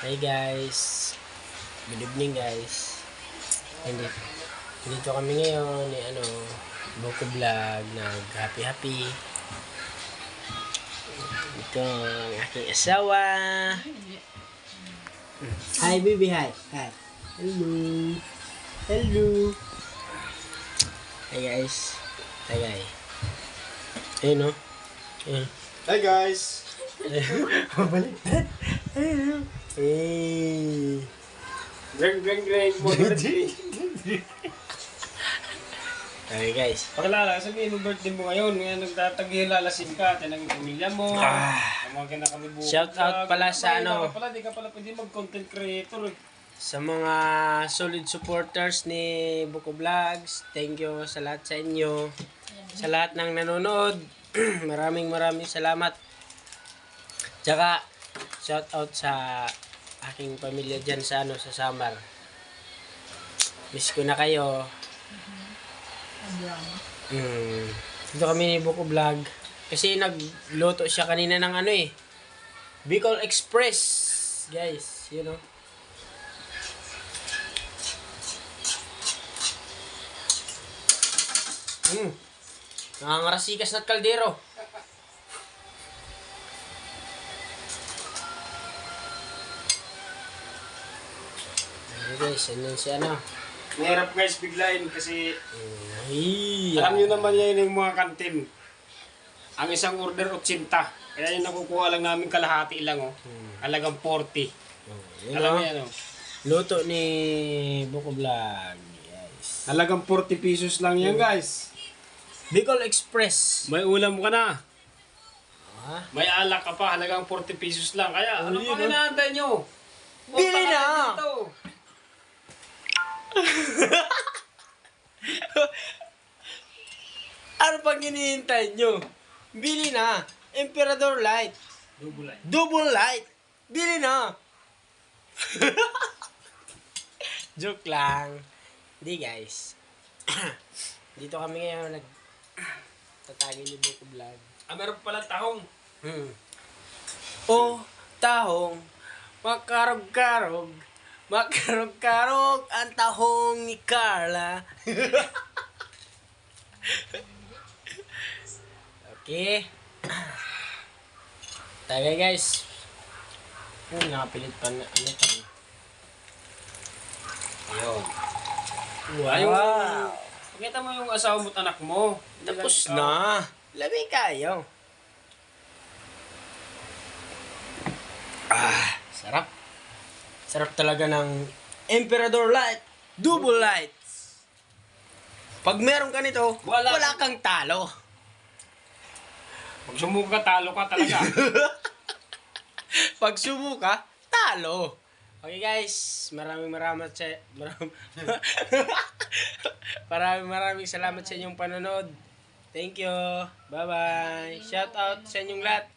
Hey guys, good evening guys. Dito kami ngayon ni Buko Vlog, nag happy. Ito ang aking asawa. Hi baby, hi. Hello. Hey guys. Ayun o. Hi guys! Mabaliktad. Ayun o. Hey. Greg mo. Okay guys. Pakilala, sabihin mo birthday mo ngayon. Ngayon nagtatagihil lalasin ka. Tinagin pamilya mo. Tamagan na kami bukas. Shout out pala sa Di ka pala pwede mag-content creator eh. Sa mga solid supporters ni Buko Vlogs. Thank you sa lahat sa inyo. Sa lahat ng nanonood. maraming salamat. Tsaka shout out sa aking pamilya dyan sa sa Samar. Miss ko na kayo. Dito kami ni Buko Vlog. Kasi nagluto siya kanina ng Bicol Express. Guys, you know. Nangangarasikas na kaldero. Guys, yan si Mahirap guys biglain kasi Ay, alam nyo naman yan yung mga kantin. Ang isang order 80. Kaya yung nakukuha lang namin kalahati lang Halagang 40. Alam mo yan Luto ni Buko Vlog. Yes. Halagang 40 pesos lang yan guys. Bicol Express. May ulam ka na. May alak ka pa, halagang 40 pesos lang. Kaya ano pa inaantay nyo? Bili na! Ano pang hinihintay nyo? Bili na! Emperador Light. Double light. Bili na! Joke lang. Hindi guys. Dito kami ngayon tatagin ni Buko Vlog. Meron pala tahong. Oh, tahong. Makarog-karog. Makarog-karog ang tahong ni Carla. Okay. Tagay guys. Nakapilit pa na ito. Ayun. Wow. Pakita mo yung asawa mo at anak mo. Tapos na. Lamig kayo. Sarap. Sarap talaga ng Emperador Light. Double light. Pag meron ka nito, wala kang talo. Pag sumuka, talo ka talaga. Pag sumuka, talo. Okay guys, maraming salamat sa inyong panonood. Thank you. Bye-bye. Shout out sa inyong lahat.